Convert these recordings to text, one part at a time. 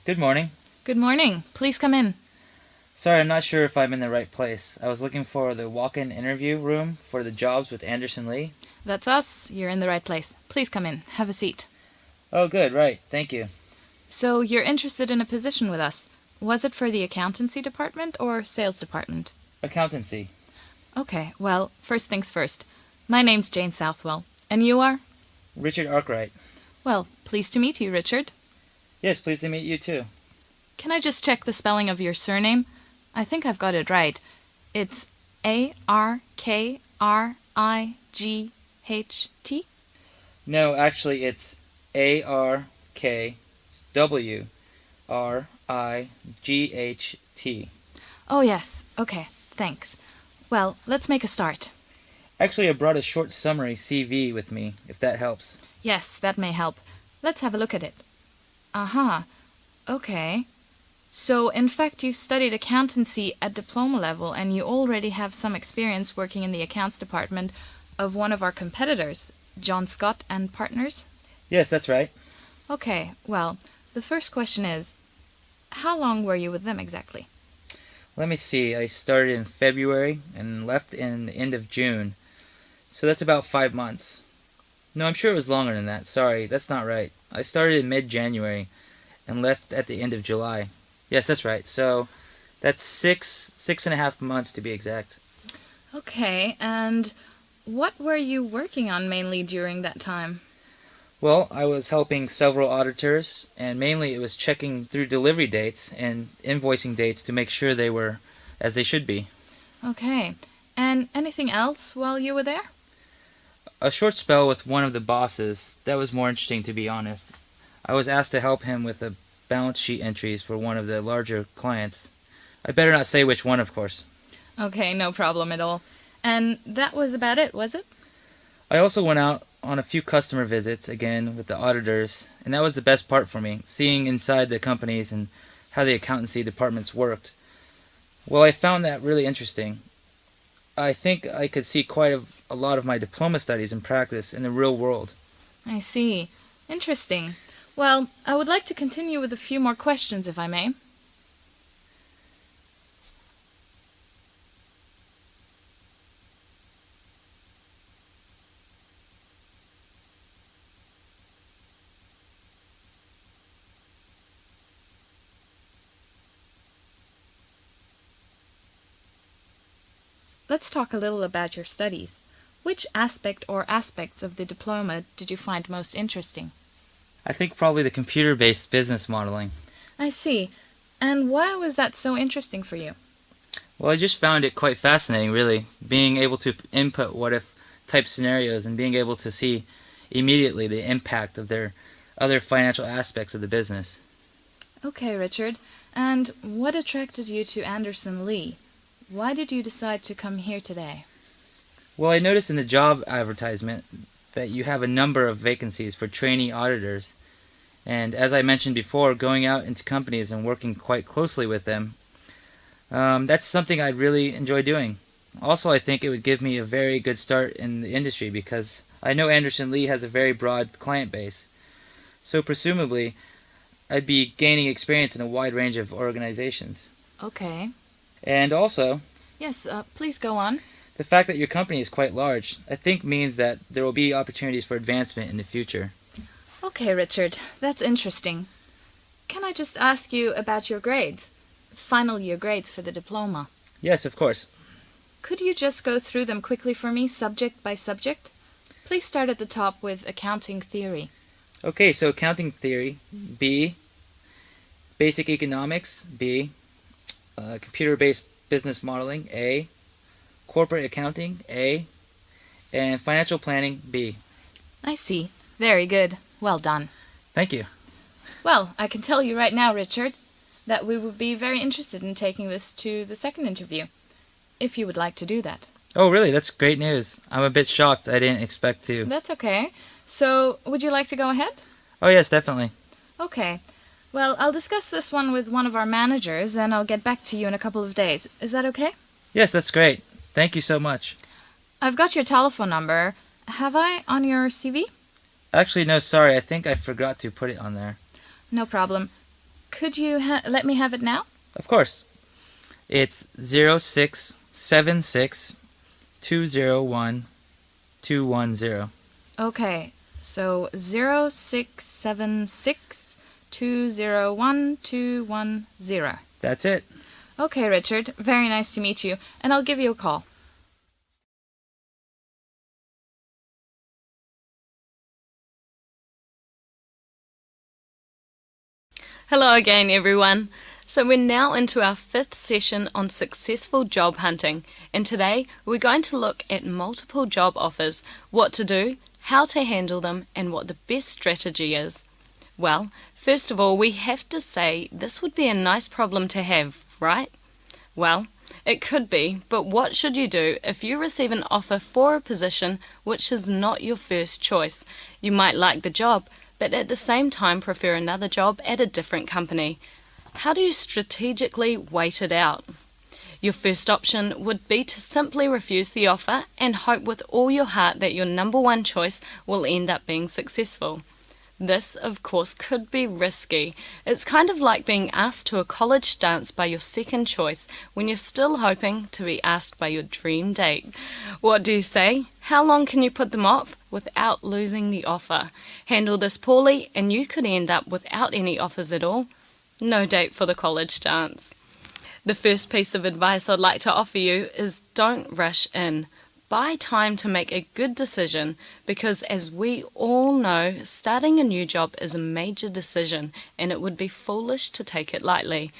Good morning. Good morning. Please come in. Sorry, I'm not sure if I'm in the right place. I was looking for the walk-in interview room for the jobs with Anderson Lee. That's us. You're in the right place. Please come in. Have a seat. Oh, good, right. Thank you. So, you're interested in a position with us. Was it for the accountancy department or sales department? Accountancy. Okay, well, first things first. My name's Jane Southwell. And you are? Richard Arkwright. Well, pleased to meet you, Richard. Yes, pleased to meet you too. Can I just check the spelling of your surname? I think I've got it right. It's Arkwright? No, actually it's Arkwright. Oh, yes. Okay, thanks. Well, let's make a start. Actually, I brought a short summary CV with me, if that helps. Yes, that may help. Let's have a look at it. Aha. Okay. So, in fact, you've studied accountancy at diploma level and you already have some experience working in the accounts department of one of our competitors, John Scott and Partners? Yes, that's right. Okay, well, the first question is, how long were you with them exactly? Let me see. I started in February and left in the end of June. So that's about 5 months. No, I'm sure it was longer than that. Sorry, that's not right. I started in mid-January and left at the end of July. Yes, that's right. So that's 6.5 months to be exact. Okay, and what were you working on mainly during that time? Well, I was helping several auditors, and mainly it was checking through delivery dates and invoicing dates to make sure they were as they should be. Okay, and anything else while you were there? A short spell with one of the bosses. That was more interesting, to be honest. I was asked to help him with the balance sheet entries for one of the larger clients. I better not say which one, of course. Okay, no problem at all. And that was about it, was it? I also went out on a few customer visits, again, with the auditors, and that was the best part for me, seeing inside the companies and how the accountancy departments worked. Well, I found that really interesting. I think I could see quite a lot of my diploma studies in practice in the real world. I see. Interesting. Well, I would like to continue with a few more questions, if I may. Let's talk a little about your studies. Which aspect or aspects of the diploma did you find most interesting? I think probably the computer-based business modeling. I see. And why was that so interesting for you? Well, I just found it quite fascinating, really, being able to input what-if type scenarios and being able to see immediately the impact of their other financial aspects of the business. Okay, Richard. And what attracted you to Anderson Lee? Why did you decide to come here today? Well, I noticed in the job advertisement that you have a number of vacancies for trainee auditors. And as I mentioned before, going out into companies and working quite closely with them, that's something I really enjoy doing. Also, I think it would give me a very good start in the industry because I know Anderson Lee has a very broad client base. So presumably, I'd be gaining experience in a wide range of organizations. Okay. And also, Yes, please go on. the fact that your company is quite large, I think means that there will be opportunities for advancement in the future. Okay, Richard. That's interesting. Can I just ask you about your grades? Final year grades for the diploma. Yes, of course. Could you just go through them quickly for me, subject by subject? Please start at the top with accounting theory. Okay, so accounting theory, B. Basic economics, B. Computer-based business modeling, A. Corporate accounting, A. And financial planning, B. I see. Very good. Well done. Thank you. Well, I can tell you right now, Richard, that we would be very interested in taking this to the second interview, if you would like to do that. Oh, really? That's great news. I'm a bit shocked. I didn't expect to. That's okay. So, would you like to go ahead? Oh, yes, definitely. Okay. Well, I'll discuss this one with one of our managers, and I'll get back to you in a couple of days. Is that okay? Yes, that's great. Thank you so much. I've got your telephone number. Have I on your CV? Actually, no, sorry. I think I forgot to put it on there. No problem. Could you let me have it now? Of course. It's 0676201210. Okay, so 0676201210. That's it. Okay, Richard, very nice to meet you, and I'll give you a call. Hello again, everyone. So we're now into our 5th session on successful job hunting, and today we're going to look at multiple job offers, what to do, how to handle them, and what the best strategy is. Well, first of all, we have to say this would be a nice problem to have, right? Well, it could be, but what should you do if you receive an offer for a position which is not your first choice? You might like the job, but at the same time prefer another job at a different company. How do you strategically wait it out? Your first option would be to simply refuse the offer and hope with all your heart that your number one choice will end up being successful. This, of course, could be risky. It's kind of like being asked to a college dance by your second choice when you're still hoping to be asked by your dream date. What do you say? How long can you put them off without losing the offer? Handle this poorly and you could end up without any offers at all. No date for the college dance. The first piece of advice I'd like to offer you is don't rush in. Buy time to make a good decision because, as we all know, starting a new job is a major decision and it would be foolish to take it lightly.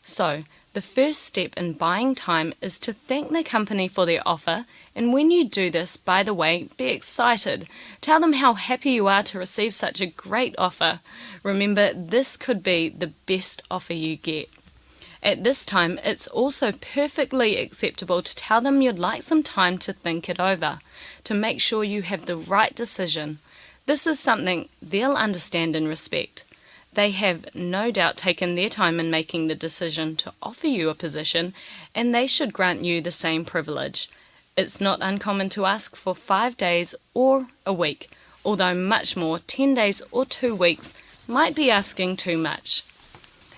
So, the first step in buying time is to thank the company for their offer, and when you do this, by the way, be excited. Tell them how happy you are to receive such a great offer. Remember, this could be the best offer you get. At this time, it's also perfectly acceptable to tell them you'd like some time to think it over, to make sure you have the right decision. This is something they'll understand and respect. They have no doubt taken their time in making the decision to offer you a position, and they should grant you the same privilege. It's not uncommon to ask for 5 days or a week, although much more, 10 days or 2 weeks, might be asking too much.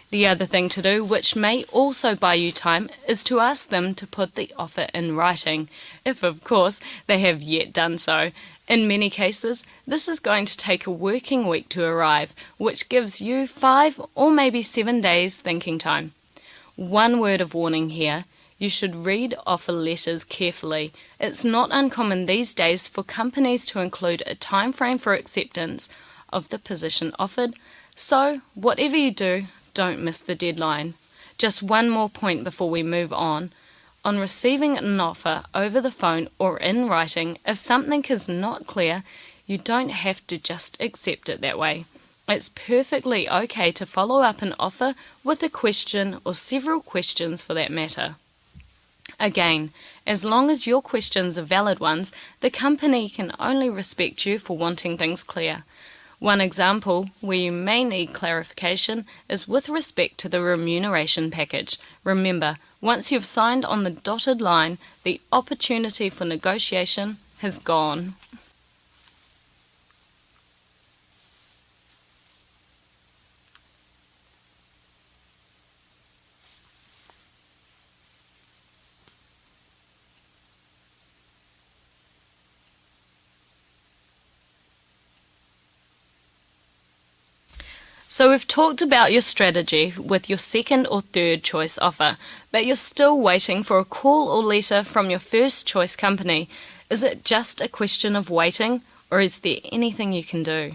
The other thing to do, which may also buy you time, is to ask them to put the offer in writing, if of course they have yet done so. In many cases, this is going to take a working week to arrive, which gives you 5 or maybe 7 days thinking time. One word of warning here, you should read offer letters carefully. It's not uncommon these days for companies to include a time frame for acceptance of the position offered, so whatever you do, don't miss the deadline. Just one more point before we move on. On receiving an offer over the phone or in writing, if something is not clear, you don't have to just accept it that way. It's perfectly okay to follow up an offer with a question or several questions for that matter. Again, as long as your questions are valid ones, the company can only respect you for wanting things clear. One example where you may need clarification is with respect to the remuneration package. Remember, once you've signed on the dotted line, the opportunity for negotiation has gone. So we've talked about your strategy with your second or third choice offer, but you're still waiting for a call or letter from your first choice company. Is it just a question of waiting, or is there anything you can do?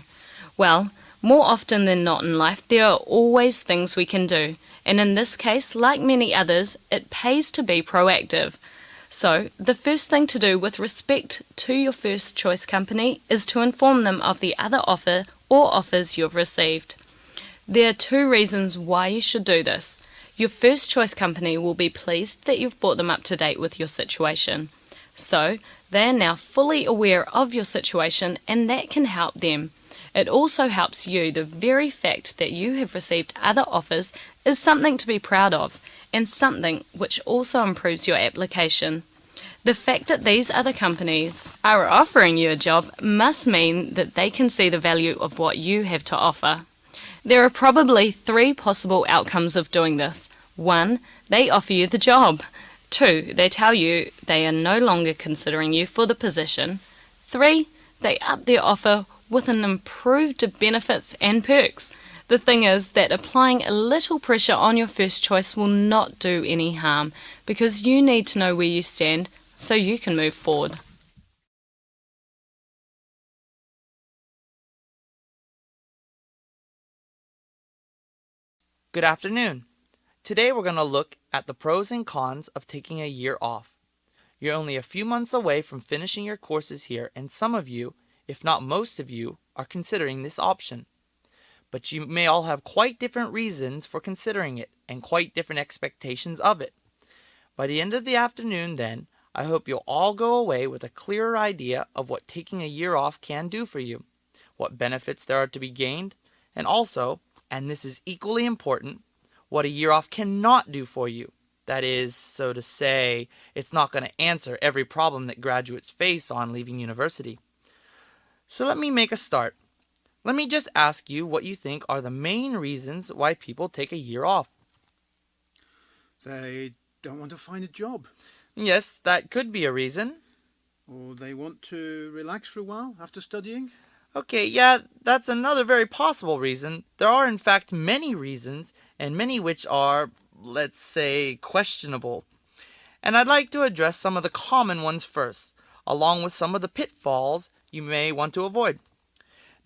Well, more often than not in life, there are always things we can do, and in this case, like many others, it pays to be proactive. So, the first thing to do with respect to your first choice company is to inform them of the other offer or offers you've received. There are 2 reasons why you should do this. Your first choice company will be pleased that you've brought them up to date with your situation. So, they are now fully aware of your situation and that can help them. It also helps you. The very fact that you have received other offers is something to be proud of and something which also improves your application. The fact that these other companies are offering you a job must mean that they can see the value of what you have to offer. There are probably 3 possible outcomes of doing this. 1. They offer you the job. 2. They tell you they are no longer considering you for the position. 3. They up their offer with an improved benefits and perks. The thing is that applying a little pressure on your first choice will not do any harm because you need to know where you stand so you can move forward. Good afternoon. Today we're going to look at the pros and cons of taking a year off. You're only a few months away from finishing your courses here, and some of you, if not most of you, are considering this option. But you may all have quite different reasons for considering it and quite different expectations of it. By the end of the afternoon, then, I hope you'll all go away with a clearer idea of what taking a year off can do for you, what benefits there are to be gained, and also, and this is equally important, what a year off cannot do for you. That is, so to say, it's not going to answer every problem that graduates face on leaving university. So let me make a start. Let me just ask you what you think are the main reasons why people take a year off. They don't want to find a job. Yes, that could be a reason. Or they want to relax for a while after studying. Okay, yeah, that's another very possible reason. There are in fact many reasons, and many which are, let's say, questionable. And I'd like to address some of the common ones first, along with some of the pitfalls you may want to avoid.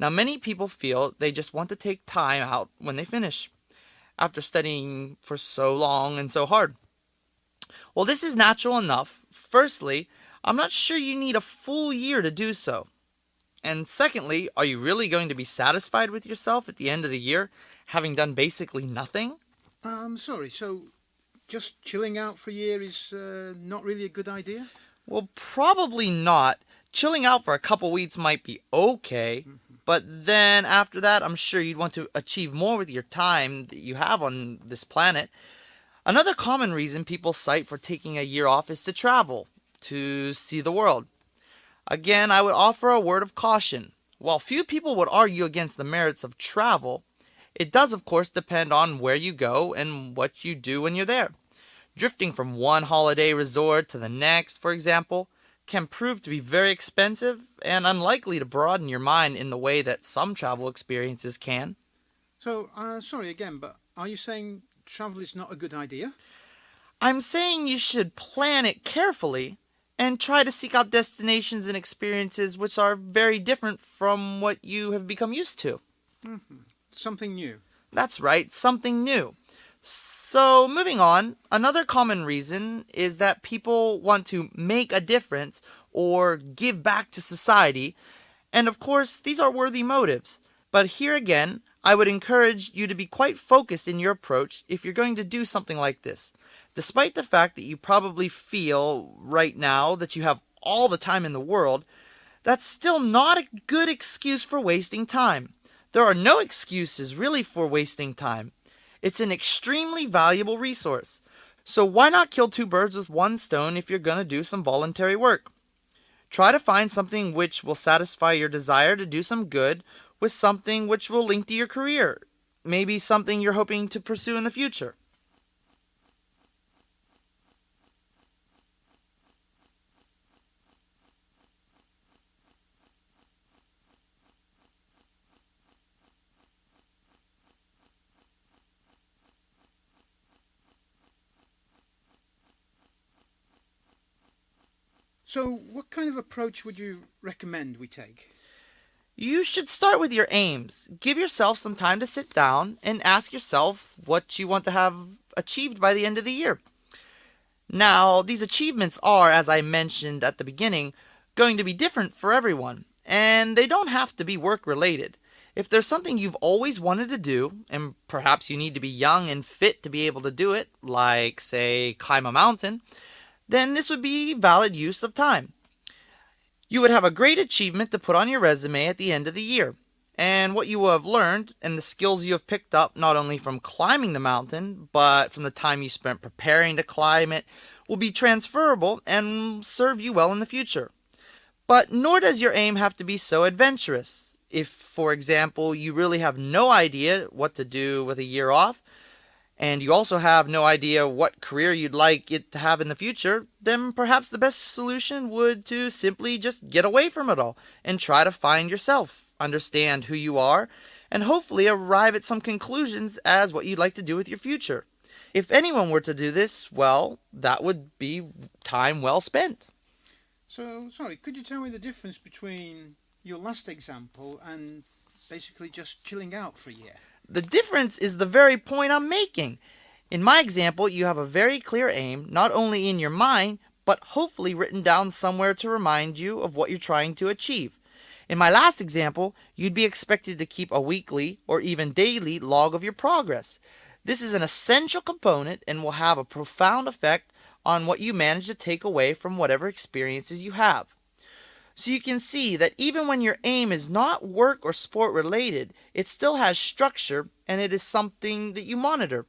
Now, many people feel they just want to take time out when they finish, after studying for so long and so hard. Well, this is natural enough. Firstly, I'm not sure you need a full year to do so. And secondly, are you really going to be satisfied with yourself at the end of the year, having done basically nothing? Sorry, so just chilling out for a year is not really a good idea? Well, probably not. Chilling out for a couple weeks might be okay, but then after that, I'm sure you'd want to achieve more with your time that you have on this planet. Another common reason people cite for taking a year off is to travel, to see the world. Again, I would offer a word of caution. While few people would argue against the merits of travel, it does of course depend on where you go and what you do when you're there. Drifting from one holiday resort to the next, for example, can prove to be very expensive and unlikely to broaden your mind in the way that some travel experiences can. So, sorry again, but are you saying travel is not a good idea? I'm saying you should plan it carefully and try to seek out destinations and experiences which are very different from what you have become used to. Something new. That's right, something new. So, moving on, another common reason is that people want to make a difference or give back to society, and of course, these are worthy motives. But here again, I would encourage you to be quite focused in your approach if you're going to do something like this. Despite the fact that you probably feel right now that you have all the time in the world, that's still not a good excuse for wasting time. There are no excuses really for wasting time. It's an extremely valuable resource. So why not kill two birds with one stone if you're going to do some voluntary work? Try to find something which will satisfy your desire to do some good with something which will link to your career. Maybe something you're hoping to pursue in the future. So, what kind of approach would you recommend we take? You should start with your aims. Give yourself some time to sit down and ask yourself what you want to have achieved by the end of the year. Now, these achievements are, as I mentioned at the beginning, going to be different for everyone, and they don't have to be work-related. If there's something you've always wanted to do, and perhaps you need to be young and fit to be able to do it, like, say, climb a mountain, then this would be valid use of time. You would have a great achievement to put on your resume at the end of the year. And what you will have learned and the skills you have picked up not only from climbing the mountain, but from the time you spent preparing to climb it, will be transferable and serve you well in the future. But nor does your aim have to be so adventurous. If, for example, you really have no idea what to do with a year off, and you also have no idea what career you'd like it to have in the future, then perhaps the best solution would to simply just get away from it all and try to find yourself, understand who you are, and hopefully arrive at some conclusions as what you'd like to do with your future. If anyone were to do this, well, that would be time well spent. So, sorry, could you tell me the difference between your last example and basically just chilling out for a year? The difference is the very point I'm making. In my example, you have a very clear aim, not only in your mind, but hopefully written down somewhere to remind you of what you're trying to achieve. In my last example, you'd be expected to keep a weekly or even daily log of your progress. This is an essential component and will have a profound effect on what you manage to take away from whatever experiences you have. So you can see that even when your aim is not work or sport related, it still has structure and it is something that you monitor.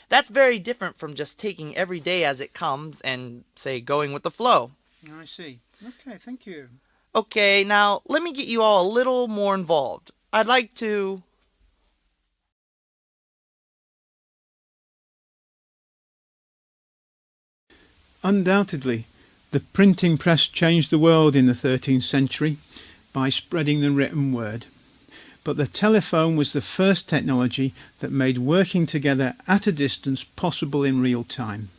That's very different from just taking every day as it comes and, say, going with the flow. I see. Okay, thank you. Okay, now let me get you all a little more involved. I'd like to... Undoubtedly, the printing press changed the world in the 13th century by spreading the written word. But the telephone was the first technology that made working together at a distance possible in real time.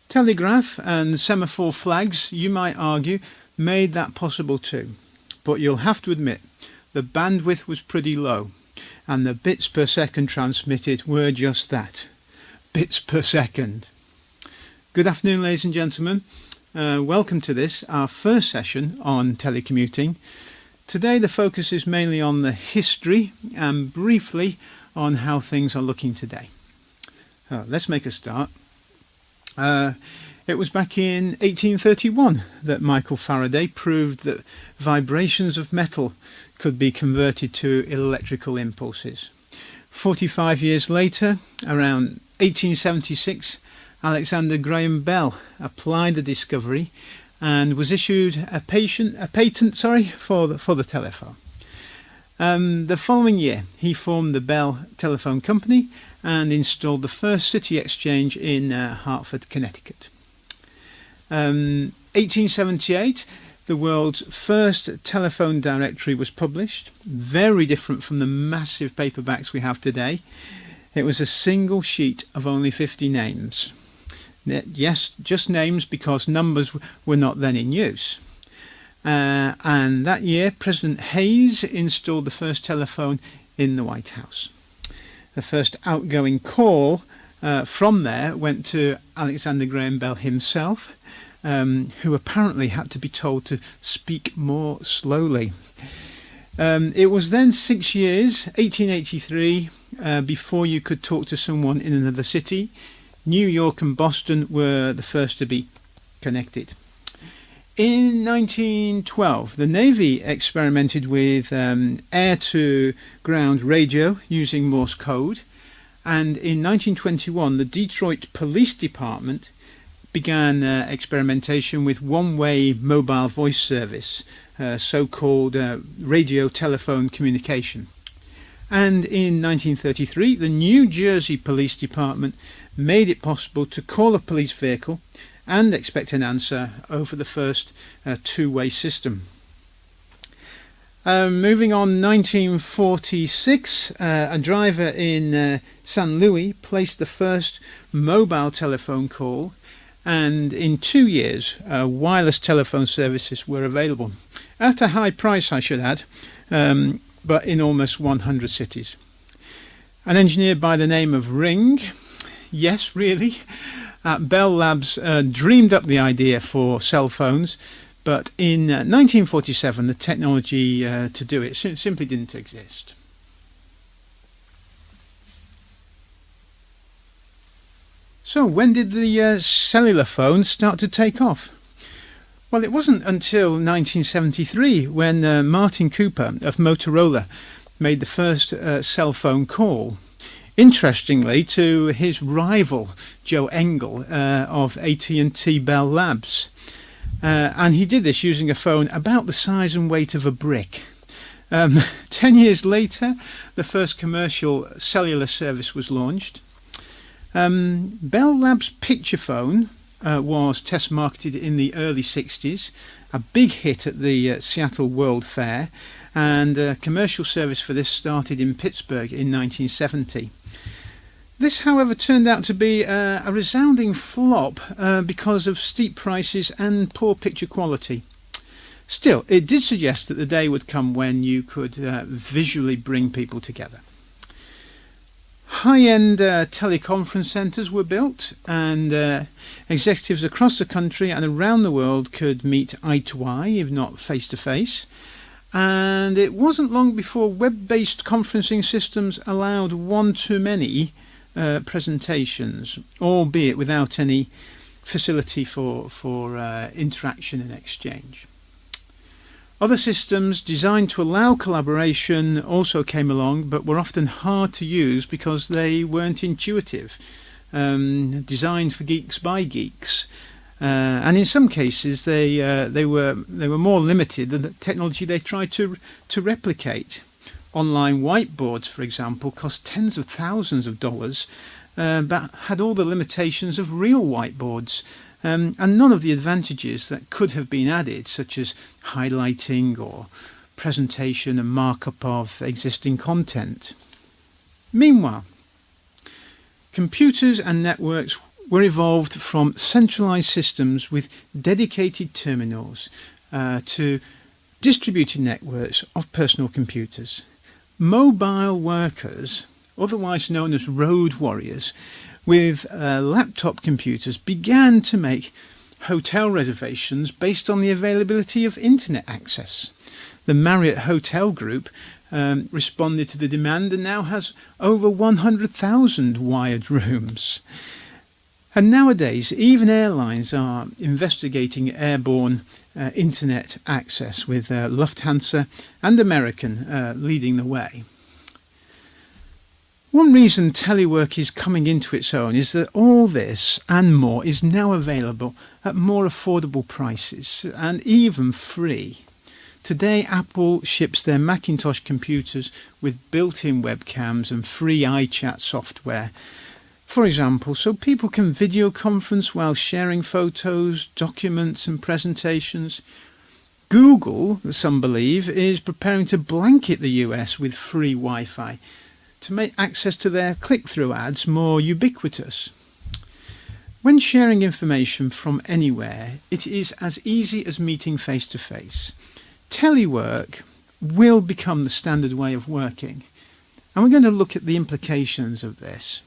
Telegraph and semaphore flags, you might argue, made that possible too. But you'll have to admit, the bandwidth was pretty low, and the bits per second transmitted were just that. Bits per second. Good afternoon, ladies and gentlemen. Welcome to this, our first session on telecommuting. Today the focus is mainly on the history and briefly on how things are looking today. Let's make a start. It was back in 1831 that Michael Faraday proved that vibrations of metal could be converted to electrical impulses. 45 years later, around 1876, Alexander Graham Bell applied the discovery and was issued a patent for the telephone. The following year, he formed the Bell Telephone Company and installed the first city exchange in Hartford, Connecticut. 1878, the world's first telephone directory was published, very different from the massive paperbacks we have today. It was a single sheet of only 50 names. Yes, just names because numbers were not then in use. And that year, President Hayes installed the first telephone in the White House. The first outgoing call from there went to Alexander Graham Bell himself, who apparently had to be told to speak more slowly. It was then 6 years, 1883, before you could talk to someone in another city. New York and Boston were the first to be connected. In 1912, the Navy experimented with air-to-ground radio using Morse code, and in 1921, the Detroit Police Department began experimentation with one-way mobile voice service, so-called radio-telephone communication. And in 1933, the New Jersey Police Department made it possible to call a police vehicle and expect an answer over the first two-way system. Moving on, 1946, a driver in St. Louis placed the first mobile telephone call, and in 2 years, wireless telephone services were available. At a high price, I should add, but in almost 100 cities. An engineer by the name of Ring, yes, really, at Bell Labs dreamed up the idea for cell phones, but in 1947 the technology to do it simply didn't exist. So when did the cellular phone start to take off? Well, it wasn't until 1973 when Martin Cooper of Motorola made the first cell phone call. Interestingly, to his rival Joe Engel of AT&T Bell Labs. And he did this using a phone about the size and weight of a brick. Um, 10 years later, the first commercial cellular service was launched. Bell Labs Picture Phone was test marketed in the early 60s, a big hit at the Seattle World Fair, and commercial service for this started in Pittsburgh in 1970. This, however, turned out to be a resounding flop because of steep prices and poor picture quality. Still, it did suggest that the day would come when you could visually bring people together. High-end teleconference centres were built, and executives across the country and around the world could meet eye to eye, if not face to face. And it wasn't long before web-based conferencing systems allowed one-to-many presentations, albeit without any facility for interaction and exchange. Other systems designed to allow collaboration also came along, but were often hard to use because they weren't intuitive, designed for geeks by geeks, and in some cases they were more limited than the technology they tried to replicate. Online whiteboards, for example, cost tens of thousands of dollars, but had all the limitations of real whiteboards. And none of the advantages that could have been added, such as highlighting or presentation and markup of existing content. Meanwhile, computers and networks were evolved from centralized systems with dedicated terminals to distributed networks of personal computers. Mobile workers, otherwise known as road warriors, with laptop computers began to make hotel reservations based on the availability of internet access. The Marriott Hotel Group responded to the demand and now has over 100,000 wired rooms. And nowadays, even airlines are investigating airborne internet access, with Lufthansa and American leading the way. One reason telework is coming into its own is that all this and more is now available at more affordable prices and even free. Today, Apple ships their Macintosh computers with built-in webcams and free iChat software, for example, so people can video conference while sharing photos, documents and presentations. Google, some believe, is preparing to blanket the US with free Wi-Fi to make access to their click-through ads more ubiquitous. When sharing information from anywhere, it is as easy as meeting face-to-face. Telework will become the standard way of working, and we're going to look at the implications of this.